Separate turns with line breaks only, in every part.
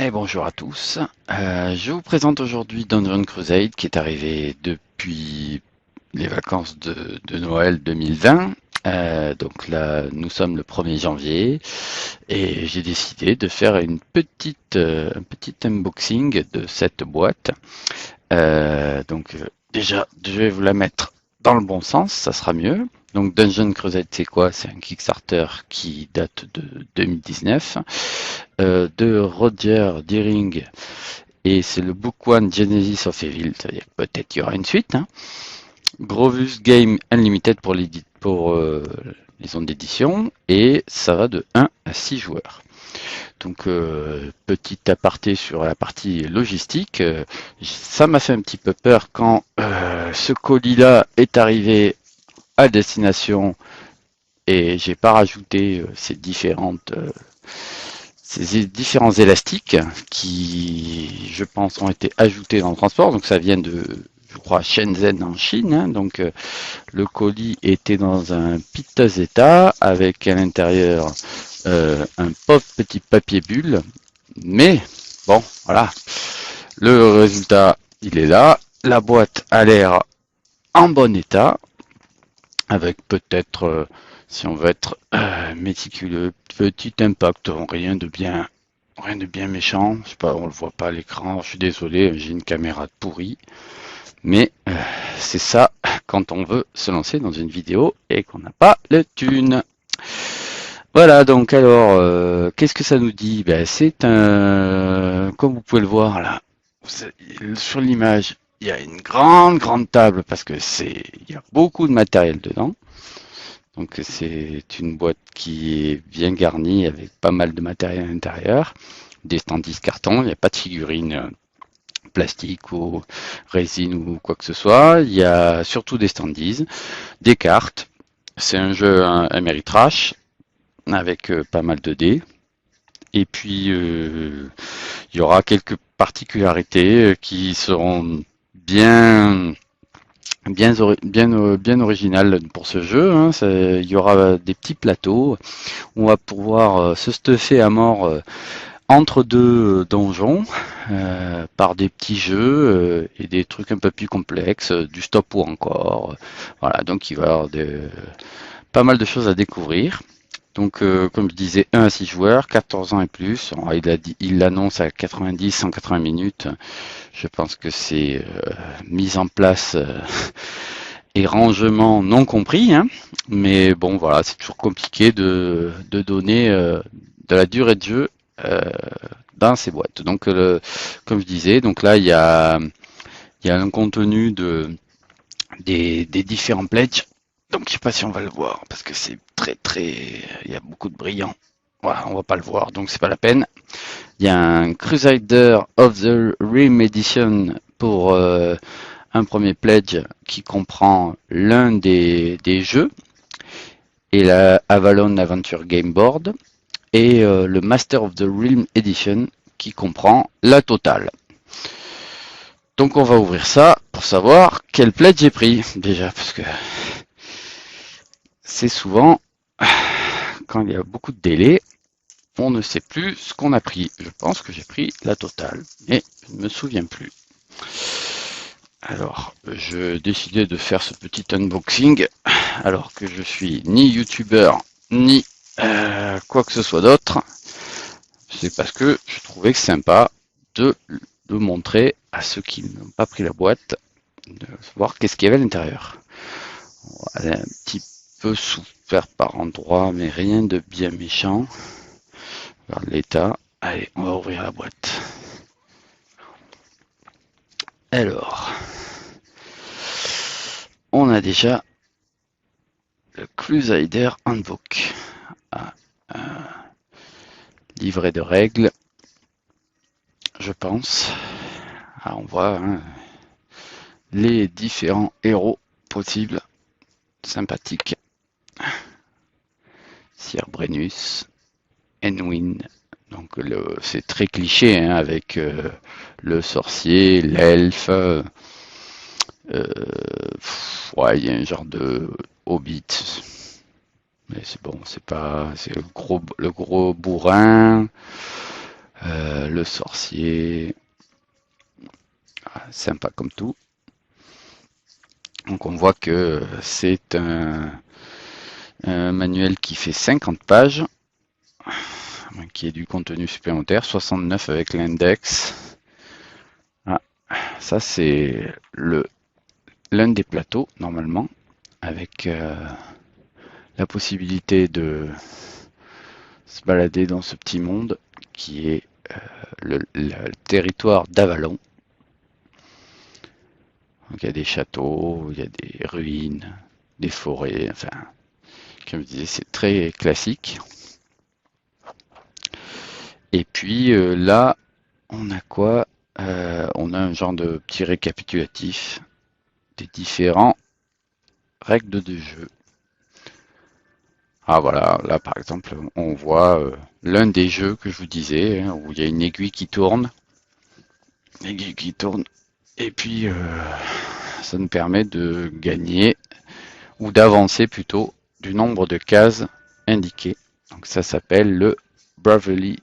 Et bonjour à tous. Je vous présente aujourd'hui Dungeon Crusade qui est arrivé depuis les vacances de Noël 2020. Donc là, nous sommes le 1er janvier et j'ai décidé de faire un petit unboxing de cette boîte. Déjà, je vais vous la mettre dans le bon sens, ça sera mieux. Donc Dungeon Crusade, c'est quoi? C'est un Kickstarter qui date de 2019 de Roger Deering et c'est le Book One Genesis of Evil. C'est-à-dire que peut-être qu'il y aura une suite. Hein. Grovus Game Unlimited pour les ondes d'édition et ça va de 1 à 6 joueurs. Donc petit aparté sur la partie logistique, ça m'a fait un petit peu peur quand ce colis-là est arrivé à destination et j'ai pas rajouté ces différents élastiques qui, je pense, ont été ajoutés dans le transport. Donc ça vient de, je crois, Shenzhen en Chine. Hein. Donc le colis était dans un piteux état avec à l'intérieur un pauvre petit papier bulle. Mais bon, voilà, le résultat, il est là. La boîte a l'air en bon état, avec peut-être, si on veut être méticuleux, petit impact, rien de bien méchant. Je sais pas, on le voit pas à l'écran. Je suis désolé, j'ai une caméra pourrie, mais c'est ça quand on veut se lancer dans une vidéo et qu'on n'a pas le thune. Voilà, donc alors, qu'est-ce que ça nous dit? Ben, c'est un, comme vous pouvez le voir là, sur l'image, il y a une grande table parce que il y a beaucoup de matériel dedans. Donc c'est une boîte qui est bien garnie avec pas mal de matériel à l'intérieur, des standees carton, il n'y a pas de figurines plastique ou résine ou quoi que ce soit. Il y a surtout des standees, des cartes. C'est un jeu Ameritrash avec pas mal de dés. Et puis il y aura quelques particularités qui seront bien originales pour ce jeu. Hein. Il y aura des petits plateaux où on va pouvoir se stuffer à mort entre deux donjons par des petits jeux et des trucs un peu plus complexes, du stop ou encore. Voilà, donc il va y avoir pas mal de choses à découvrir. Donc, comme je disais, 1 à 6 joueurs, 14 ans et plus. Alors, il l'annonce à 90, 180 minutes. Je pense que c'est mise en place et rangement non compris. Hein. Mais bon, voilà, c'est toujours compliqué de donner de la durée de jeu euh, dans ces boîtes. Donc, comme je disais, donc là, il y a un contenu des différents pledges. Donc, je sais pas si on va le voir parce que c'est il y a beaucoup de brillants. Voilà, on va pas le voir, donc c'est pas la peine. Il y a un Crusader of the Rim Edition pour un premier pledge qui comprend l'un des jeux et la Avalon Adventure Game Board et le Master of the Realm Edition qui comprend la totale. Donc on va ouvrir ça pour savoir quel pledge j'ai pris déjà parce que c'est souvent quand il y a beaucoup de délais, on ne sait plus ce qu'on a pris. Je pense que j'ai pris la totale, mais je ne me souviens plus. Alors, je décidais de faire ce petit unboxing alors que je suis ni youtubeur ni quoi que ce soit d'autre. C'est parce que je trouvais que c'est sympa de montrer à ceux qui n'ont pas pris la boîte, de voir qu'est-ce qu'il y avait à l'intérieur. On va aller un petit peu souffert par endroits, mais rien de bien méchant. Regarde l'état. Allez, on va ouvrir la boîte. Alors, on a déjà le Crusader Handbook. Livret de règles, je pense. Ah, on voit hein, les différents héros possibles. Sympathiques. Sir Brennus, Enwin. Donc c'est très cliché hein, avec le sorcier, l'elfe. Ouais, il y a un genre de hobbit. Mais c'est bon, c'est pas. C'est le gros bourrin. Le le sorcier. Sympa comme tout. Donc on voit que c'est un manuel qui fait 50 pages, qui est du contenu supplémentaire, 69 avec l'index. Ah, ça c'est l'un des plateaux normalement, avec la possibilité de se balader dans ce petit monde qui est le territoire d'Avalon. Donc il y a des châteaux, il y a des ruines, des forêts, enfin, comme je disais, c'est très classique. Et puis là, on a quoi? On a un genre de petit récapitulatif des différents règles de jeu. Ah voilà, là par exemple, on voit l'un des jeux que je vous disais, hein, où il y a une aiguille qui tourne, et puis ça nous permet de gagner, ou d'avancer plutôt, du nombre de cases indiquées. Donc ça s'appelle le Bravely,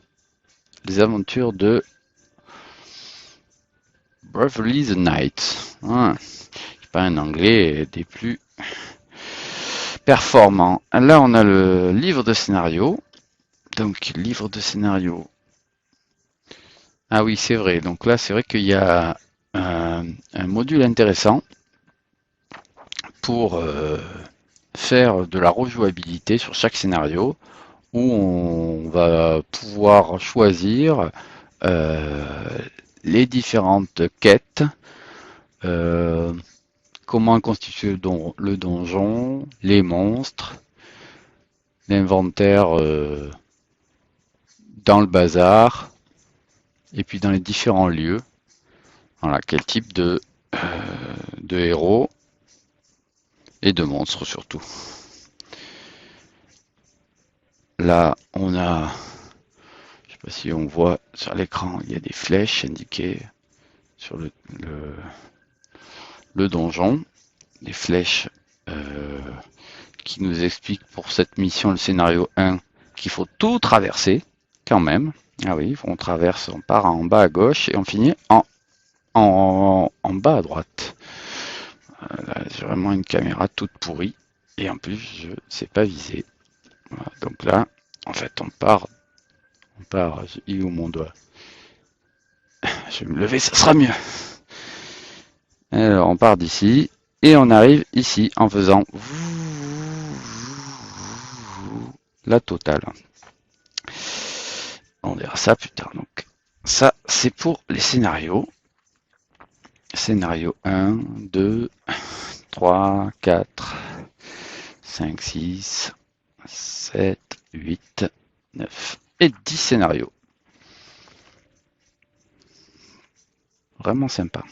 les aventures de Bravely the Knight. C'est pas un anglais des plus performants. Là on a le livre de scénario. Donc livre de scénario. Ah oui, c'est vrai. Donc là, c'est vrai qu'il y a un module intéressant pour faire de la rejouabilité sur chaque scénario, où on va pouvoir choisir les différentes quêtes, comment constituer le donjon, les monstres, l'inventaire dans le bazar, et puis dans les différents lieux. Voilà, quel type de héros et de monstres surtout. Là, on a, je sais pas si on voit sur l'écran, il y a des flèches indiquées sur le donjon, des flèches qui nous expliquent pour cette mission, le scénario 1, qu'il faut tout traverser quand même. Ah oui, on traverse, on part en bas à gauche et on finit en bas à droite. Là, j'ai vraiment une caméra toute pourrie et en plus je ne sais pas viser. Voilà, donc là, en fait, on part. Il est où mon doigt? Je vais me lever, ça sera mieux. Alors, on part d'ici et on arrive ici en faisant la totale. On verra ça plus tard. Donc, ça, c'est pour les scénarios. Scénario 1, 2, 3, 4, 5, 6, 7, 8, 9 et 10 scénarios. Vraiment sympa.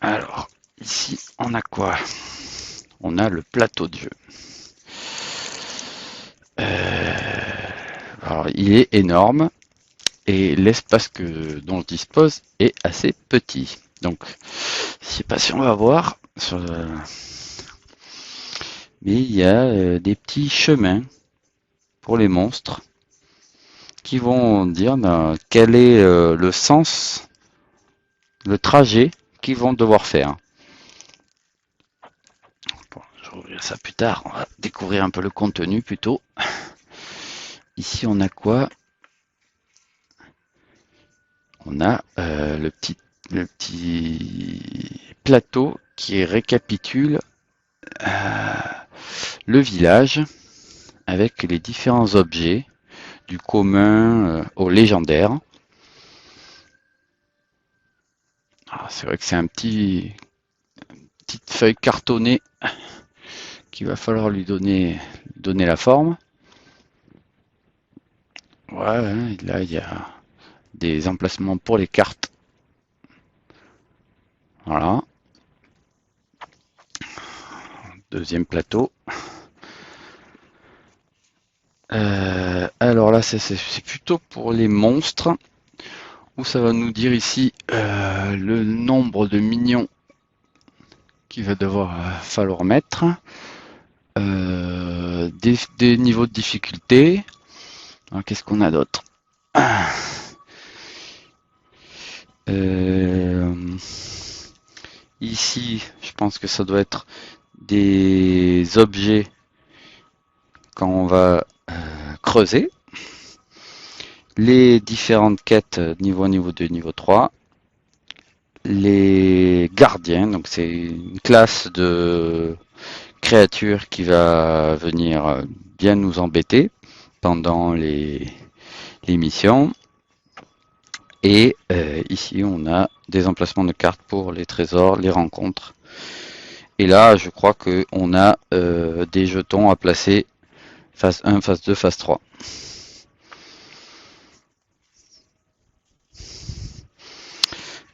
Alors, ici, on a quoi? On a le plateau de jeu. Alors, il est énorme et l'espace dont je dispose est assez petit. Donc, je sais pas si on va voir, mais il y a des petits chemins pour les monstres qui vont dire quel est le sens, le trajet qu'ils vont devoir faire. Bon, je vais ouvrir ça plus tard, on va découvrir un peu le contenu plutôt. Ici, on a quoi? On a le petit plateau qui récapitule le village avec les différents objets du commun au légendaire. C'est vrai que c'est petite feuille cartonnée qu'il va falloir lui donner la forme. Ouais, là il y a des emplacements pour les cartes. Voilà. Deuxième plateau. Alors là, c'est plutôt pour les monstres, où ça va nous dire ici le nombre de minions qu'il va falloir mettre, des niveaux de difficulté. Qu'est-ce qu'on a d'autre? ici, je pense que ça doit être des objets quand on va creuser. Les différentes quêtes niveau 2, niveau 3. Les gardiens, donc c'est une classe de créatures qui va venir bien nous embêter pendant les missions. Et ici, on a des emplacements de cartes pour les trésors, les rencontres. Et là, je crois qu'on a des jetons à placer phase 1, phase 2, phase 3.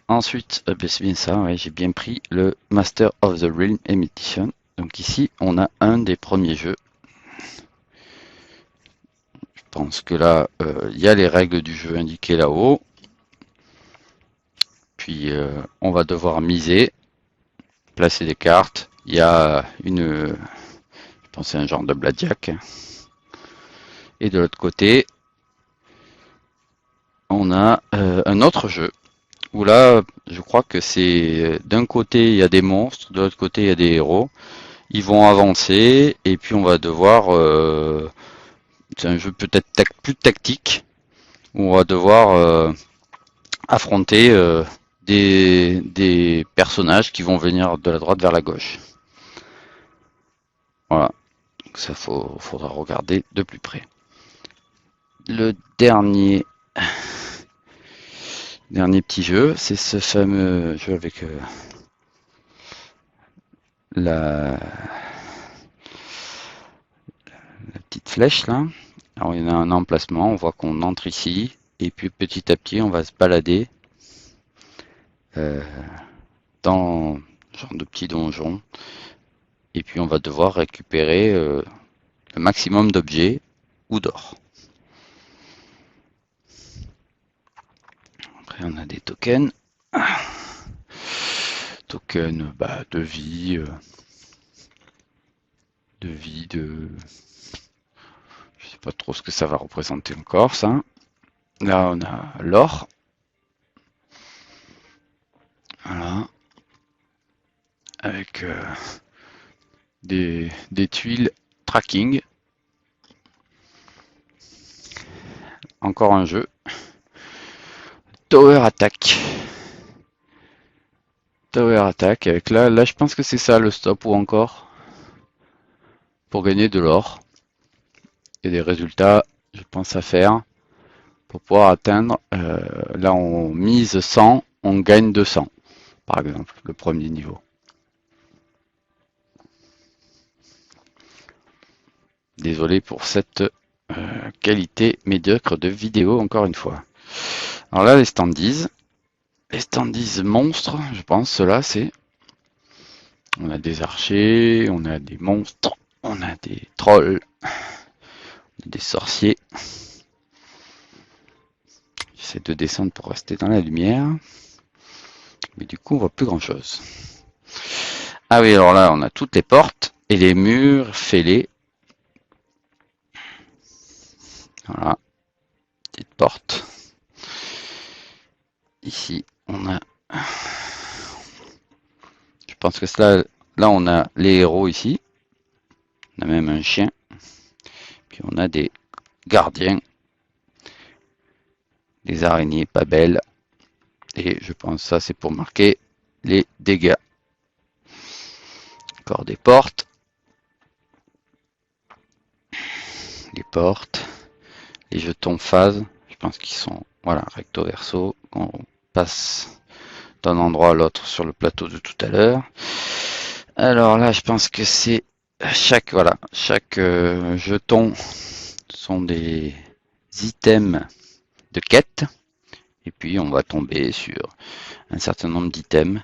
Ensuite, c'est bien ça, ouais, j'ai bien pris le Master of the Realm Edition. Donc ici, on a un des premiers jeux. Je pense que là, il y a les règles du jeu indiquées là-haut. Puis, on va devoir miser, placer des cartes. Il y a je pense c'est un genre de blackjack. Et de l'autre côté, on a un autre jeu. Où là, je crois que c'est d'un côté il y a des monstres, de l'autre côté il y a des héros. Ils vont avancer et puis on va devoir. C'est un jeu peut-être plus tactique où on va devoir affronter des personnages qui vont venir de la droite vers la gauche. Voilà. Donc ça faudra regarder de plus près. Le dernier petit jeu, c'est ce fameux jeu avec la petite flèche là. Alors il y a un emplacement, on voit qu'on entre ici, et puis petit à petit on va se balader dans genre de petits donjons, et puis on va devoir récupérer le maximum d'objets ou d'or. Après on a des tokens. Tokens de vie, je sais pas trop ce que ça va représenter encore ça. Là on a l'or. Voilà. Avec des tuiles tracking. Encore un jeu. Tower Attack. Tower Attack. Avec là je pense que c'est ça le stop ou encore. Pour gagner de l'or. Il y a des résultats, je pense, à faire. Pour pouvoir atteindre. Là on mise 100, on gagne 200. Par exemple, le premier niveau. Désolé pour cette qualité médiocre de vidéo, encore une fois. Alors là, les standees. Les standees monstres, je pense, ceux-là, c'est... On a des archers, on a des monstres, on a des trolls, des sorciers. J'essaie de descendre pour rester dans la lumière. Mais du coup, on voit plus grand-chose. Ah oui, alors là, on a toutes les portes et les murs fêlés. Voilà. Petite porte. Ici, on a... Je pense que là, on a les héros ici. On a même un chien. Puis on a des gardiens. Des araignées pas belles. Et je pense que ça, c'est pour marquer les dégâts. Encore des portes. Les portes. Les jetons phase. Je pense qu'ils sont, voilà, recto verso. On passe d'un endroit à l'autre sur le plateau de tout à l'heure. Alors là, je pense que c'est chaque jeton sont des items de quête. Et puis on va tomber sur un certain nombre d'items